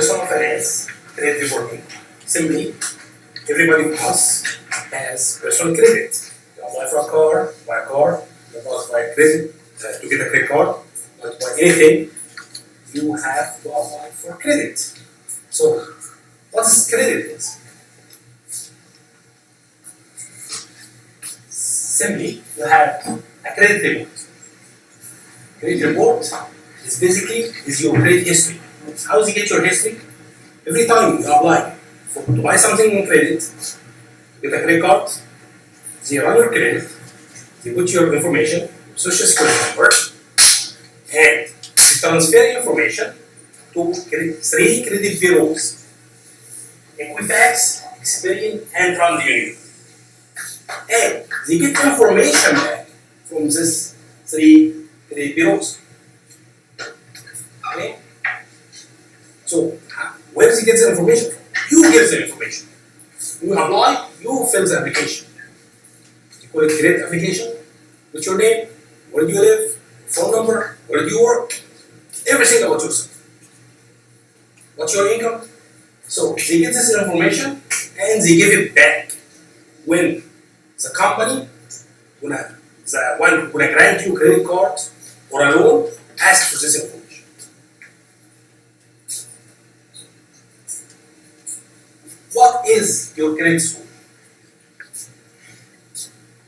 personal finance, credit reporting. Simply, everybody of us has personal credit. You apply for a car, buy a car, you apply credit to get a credit card, but buy anything, you have to apply for credit. So, what is credit? Simply, you have a credit report. Credit report is basically your credit history. How do you get your history? Every time you apply to buy something on credit, get a credit card, they run your credit, they put your information, social security number, and they transfer information to three credit bureaus: Equifax, Experian, and TransUnion. And they get information back from these three credit bureaus. Okay? So, where does he get the information from? You give the information. You apply, you fill the application. You call it credit application. What's your name? Where do you live? Phone number? Where do you work? Everything about yourself. What's your income? So they get this information and they give it back when the company, when grant you a credit card or a loan, ask for this information. What is your credit score?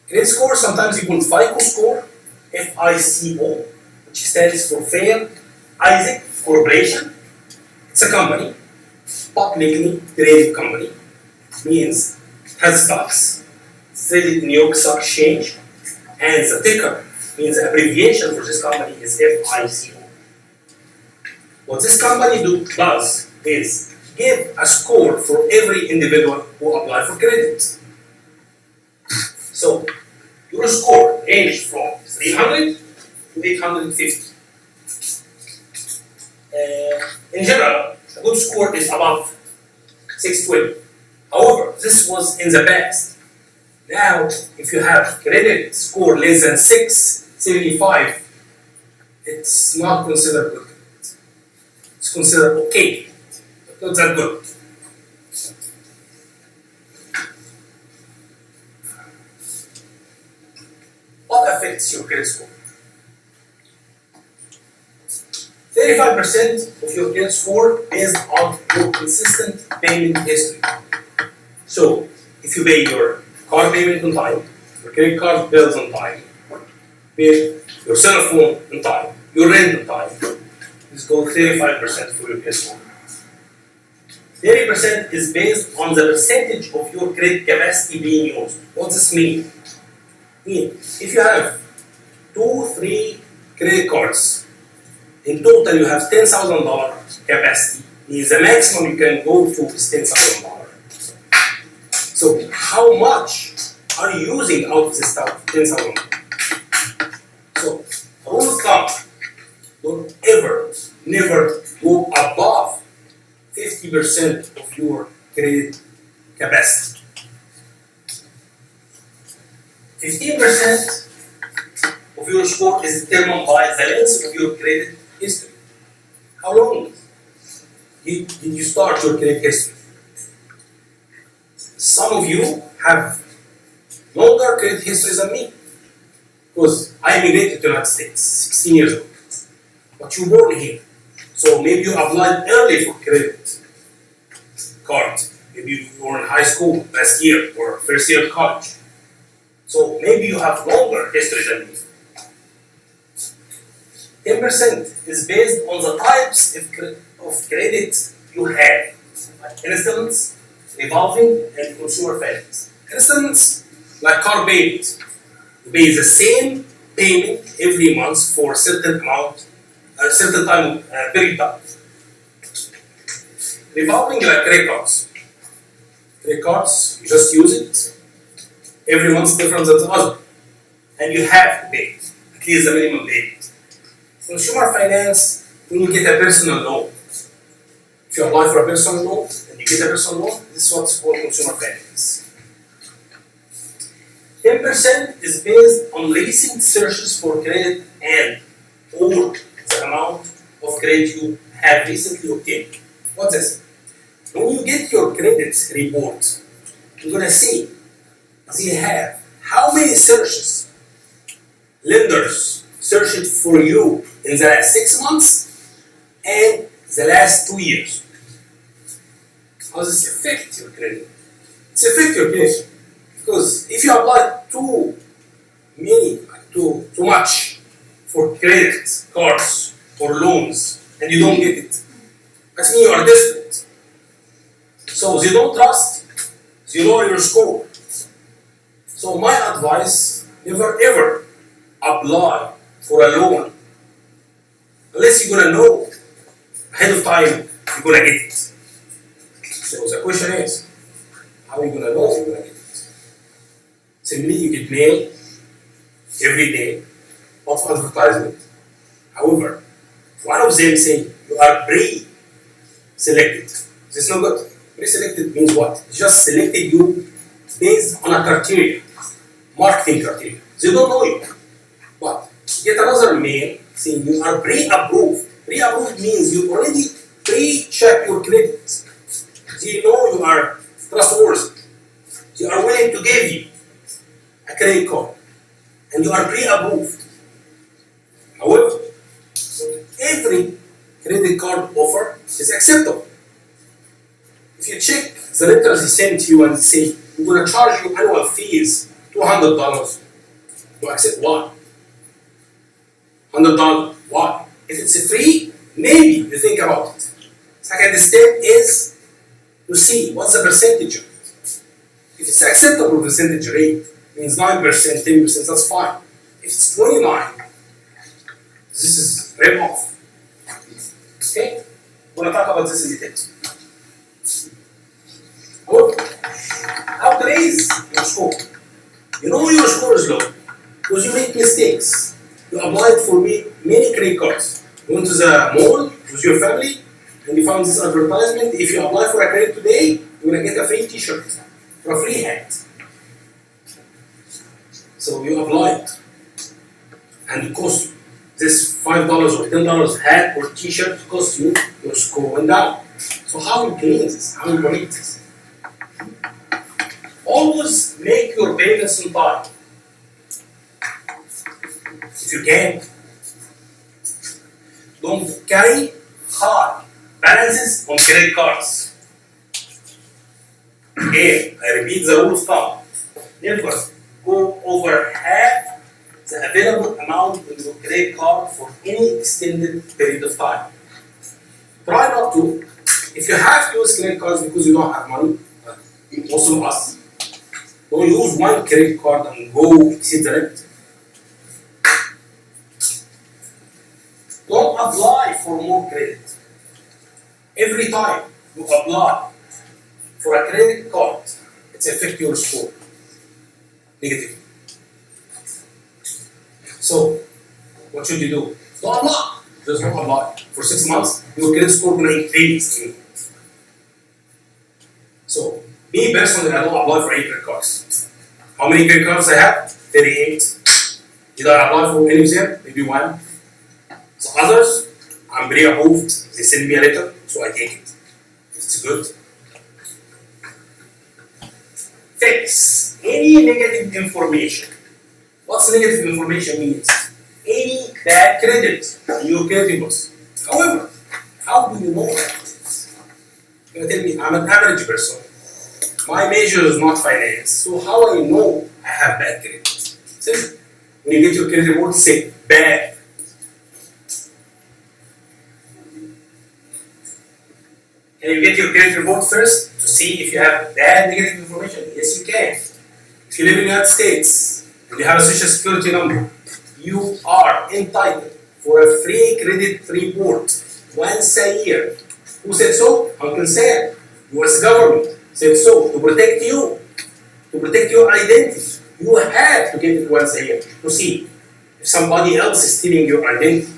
Credit score, sometimes you call FICO score, FICO, which stands for Fair Isaac Corporation. It's a company, publicly traded company, means it has stocks, it's traded in New York Stock Exchange, and the ticker means the abbreviation for this company is FICO. What this company does is give a score for every individual who apply for credit. So, your score ranges from 300 to 850. In general, a good score is above 620. However, this was in the past. Now, if you have credit score less than 675, it's not considered good credit. It's considered okay, but not that good. What affects your credit score? 35% of your credit score based on your consistent payment history. So, if you pay your car payment on time, your credit card bills on time, pay your cell phone on time, your rent on time, this goes 35% for your credit score. 30% is based on the percentage of your credit capacity being used. What does this mean? If you have 2-3 credit cards, in total you have $10,000 capacity, means the maximum you can go to is $10,000. So how much are you using out of this $10,000? So rule of thumb, don't never go above 50% of your credit capacity. 15% of your score is determined by the length of your credit history. How long did you start your credit history? Some of you have longer credit history than me, because I immigrated to the United States 16 years ago. But you were born here, so maybe you applied early for credit card. Maybe you were in high school last year or first year of college. So maybe you have longer history than me. 10% is based on the types of credit you have, like installments, revolving, and consumer finance. Installments, like car payment, you pay the same payment every month for a certain amount, a certain time, period of time. Revolving, like credit cards. Credit cards, you just use it. Every month is different than the other, and you have to pay at least the minimum payment. Consumer finance, when you get a personal loan. If you apply for a personal loan and you get a personal loan, this is what's called consumer finance. 10% is based on recent searches for credit and or the amount of credit you have recently obtained. What's this? When you get your credit report, you're gonna see they have how many searches lenders searched for you in the last 6 months and the last 2 years. How does this affect your credit? It's affect your credit because if you apply too much for credit cards or loans and you don't get it, that means you are desperate. So they don't trust. They lower your score. So my advice: never ever apply for a loan unless you're gonna know ahead of time you're gonna get it. So the question is, how are you gonna know you're gonna get it? Simply you get mail every day of advertisement. However, one of them say you are pre-selected. This is not good. Pre-selected means what? Just selected you based on a criteria, marketing criteria. They don't know you. But get another mail saying you are pre-approved. Pre-approved means you already pre-check your credit. They know you are trustworthy. They are willing to give you a credit card. And you are pre-approved. However, every credit card offer is acceptable. If you check the letters they send to you and say, we're going to charge you annual fees, $200, you accept. Why? $100. Why? If it's free, maybe you think about it. Second step is to see what's the percentage of it. If it's acceptable percentage rate, means 9%, 10%, that's fine. If it's 29, this is rip off. Okay? We're going to talk about this in detail. How to raise your score? You know your score is low because you make mistakes. You applied for many credit cards. You went to the mall with your family and you found this advertisement. If you apply for a credit today, you're going to get a free t-shirt or a free hat. So you applied and it costs you. This $5 or $10 hat or t-shirt costs you, your score went down. So how you clean this? How you correct this? Always make your payments on time. If you can, don't carry high balances on credit cards. Again, I repeat the rule of thumb. Never go over half the available amount on your credit card for any extended period of time. Try not to. If you have to use credit cards because you don't have money, most of us, don't use one credit card and go exceed the limit. Don't apply for more credit. Every time you apply for a credit card, it's affect your score negatively. So, what should you do? Don't apply. Just don't apply. For 6 months, your credit score will increase. So, me personally, I don't apply for 8 credit cards. How many credit cards I have? 38. Did I apply for any of them? Maybe 1. So others, I'm pre-approved. They send me a letter, so I take it. If it's good. Fix any negative information. What's negative information means? Any bad credit in your credit reports. However, how do you know that? You're going to tell me I'm an average person. My major is not finance, so how I know I have bad credit? See, when you get your credit report, say bad. Can you get your credit report first to see if you have bad negative information? Yes, you can. If you live in the United States and you have a social security number, you are entitled for a free credit report once a year. Who said so? Uncle Sam, US government said so to protect you, to protect your identity. You have to get it once a year to see if somebody else is stealing your identity.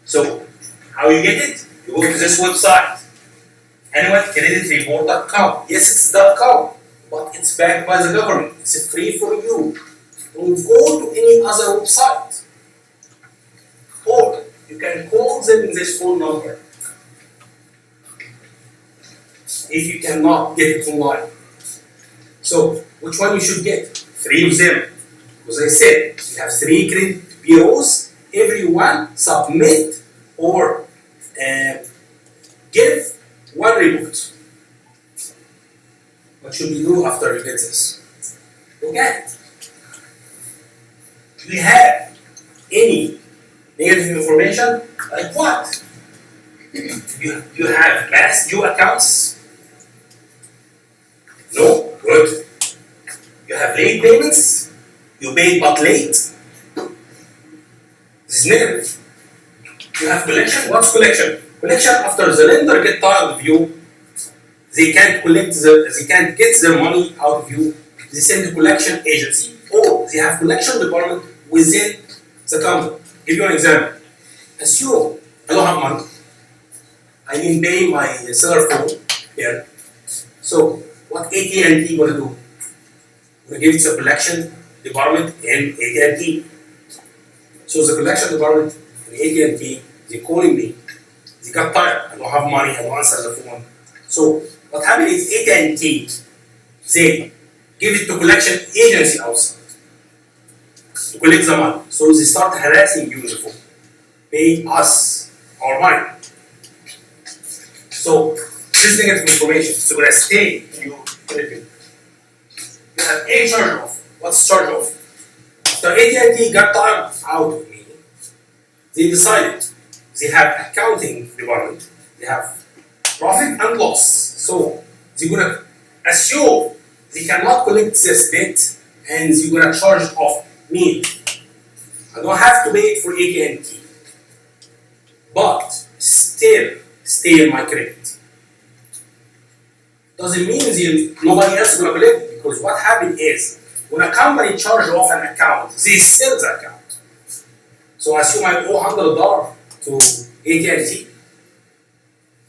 So, how you get it? You go to this website. annualcreditreport.com. Yes, it's .com, but it's backed by the government. It's free for you. Don't go to any other website. Or you can call them in this phone number. if you cannot get it online. So which one you should get? 3 of them. Because I said you have 3 credit bureaus, everyone submit or give 1 report. What should we do after you get this? Look at it. Do you have any negative information? Like what? You have past due accounts? No? Good. You have late payments? You paid but late? This is negative. You have collection? What's collection? Collection after the lender get tired of you, they can't get their money out of you, they send the collection agency, or they have collection department within the company. Give you an example. Assume I don't have money. I didn't pay my seller phone here. So what AT&T gonna do? Gonna give it to the collection department in AT&T. So the collection department in AT&T, they calling me. They got tired. I don't have money. I don't answer the phone. So what happened is AT&T, they give it to collection agency outside to collect the money. So they start harassing you on the phone. Pay us our money. So this is negative information. So gonna stay in your credit. You have a charge off. What's charge off? After AT&T got tired out of me, they decided they have accounting department. They have profit and loss. So they're gonna assume they cannot collect this debt and they're gonna charge it off me. I don't have to pay it for AT&T, but still stay in my credit. Doesn't mean nobody else is gonna collect it, because what happened is when a company charges off an account, they sell the account. So assume I owe $100 to AT&T.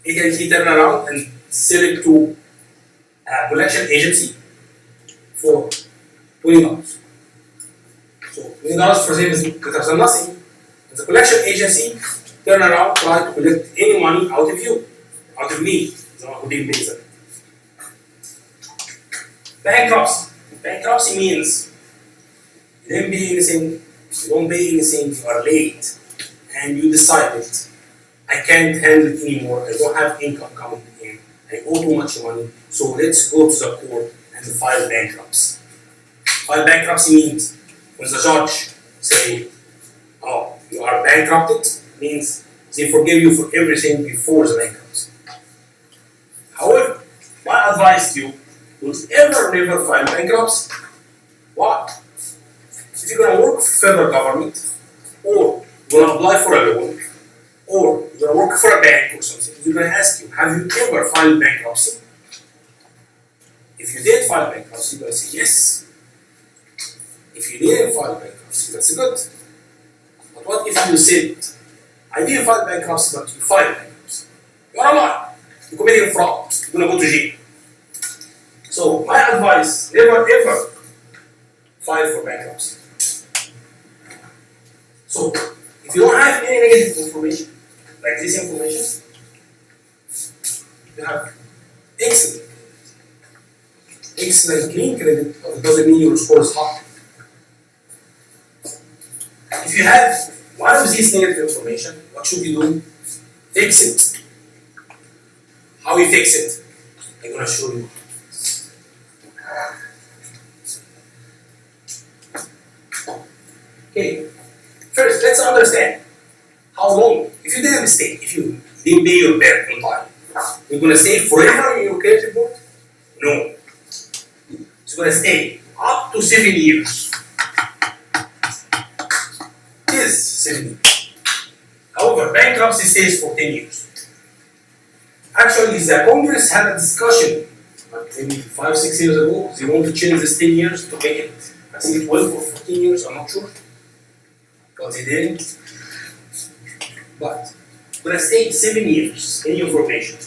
AT&T turn around and sell it to a collection agency for $20. So $20 for them is better than nothing. And the collection agency turn around, try to collect any money out of you, out of me, the one who didn't pay them. Bankruptcy. Bankruptcy means you didn't pay anything, you don't pay anything, you are late, and you decided, I can't handle it anymore, I don't have income coming in, I owe too much money, so let's go to the court and file bankruptcy. File bankruptcy means when the judge say, oh, you are bankrupted, means they forgive you for everything before the bankruptcy. However, my advice to you, don't ever never file bankruptcy. Why? If you're gonna work for federal government, or you're gonna apply for a loan, or you're gonna work for a bank or something, they're gonna ask you, have you ever filed bankruptcy? If you did file bankruptcy, you're gonna say yes. If you didn't file bankruptcy, that's good. But what if you said, I didn't file bankruptcy, but you filed bankruptcy? You're a liar. You're committing fraud. You're gonna go to jail. So my advice, never ever file for bankruptcy. So if you don't have any negative information, like this information, you have excellent clean credit, but it doesn't mean your score is high. If you have one of these negative information, what should you do? Fix it. How you fix it? I'm going to show you. Okay, first let's understand how long. If you did a mistake, if you didn't pay your debt on time, you're going to stay forever in your credit report? No. It's going to stay up to 7 years. It is 7 years. However, bankruptcy stays for 10 years. Actually, the Congress had a discussion maybe 5-6 years ago. They want to change this 10 years to make it, I think, 12 or 14 years, I'm not sure. But they didn't. But we're going to stay 7 years in your formation.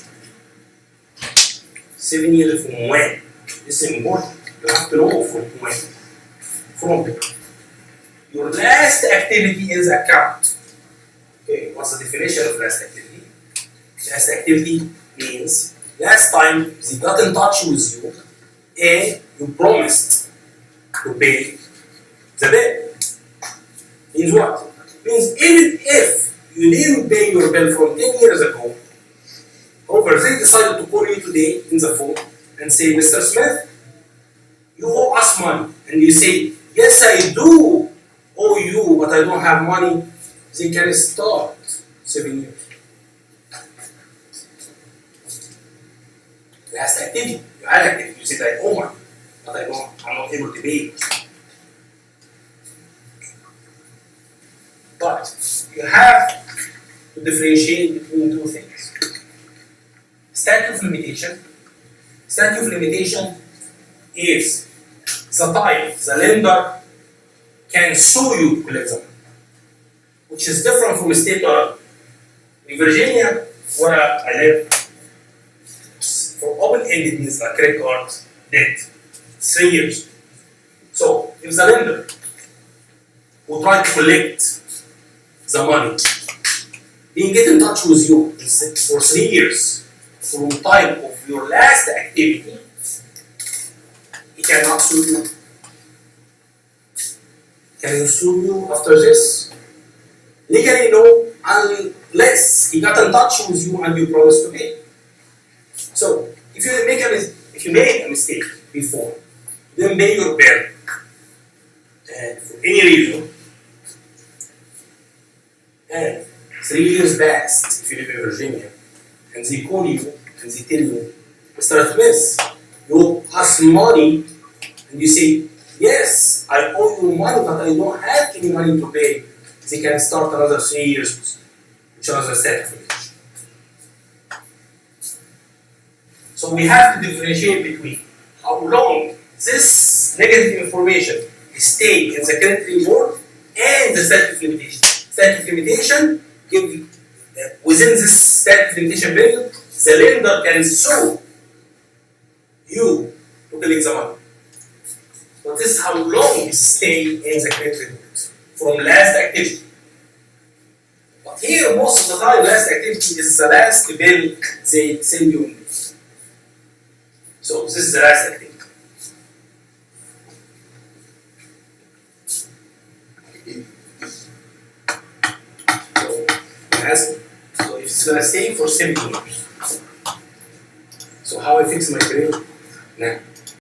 7 years from when? This is important. You have to know from when. From your last activity is account. Okay, what's the definition of last activity? Last activity means last time they got in touch with you and you promised to pay the bill. Means what? Means even if you didn't pay your bill from 10 years ago, however, they decided to call you today in the phone and say, Mr. Smith, you owe us money. And you say, yes, I do owe you, but I don't have money. They can start 7 years. Last activity, you had activity, you said I owe money, but I'm not able to pay. But you have to differentiate between two things. Statute of limitation. Statute of limitation is the time the lender can sue you to collect the money, which is different from state law. In Virginia, where I live, for open-ended means like credit cards, debt, 3 years. So if the lender will try to collect the money, they get in touch with you for 3 years from time of your last activity, he cannot sue you. Can he sue you after this? Legally, no, unless he got in touch with you and you promised to pay. So, if you made a mistake before, then pay your bill, and for any reason, and 3 years passed, if you live in Virginia, and they call you and they tell you, Mr. Smith, you owe us money, and you say, yes, I owe you money, but I don't have any money to pay. They can start another 3 years, which is another statute of limitation. So we have to differentiate between how long this negative information stays in the credit report and the statute of limitation. Statute of limitation, within this statute of limitation period, the lender can sue you to collect the money. But this is how long it stays in the credit report from last activity. But here, most of the time, last activity is the last bill they send you. So this is the last activity. So if it's gonna stay for 7 years. So how I fix my credit? Now.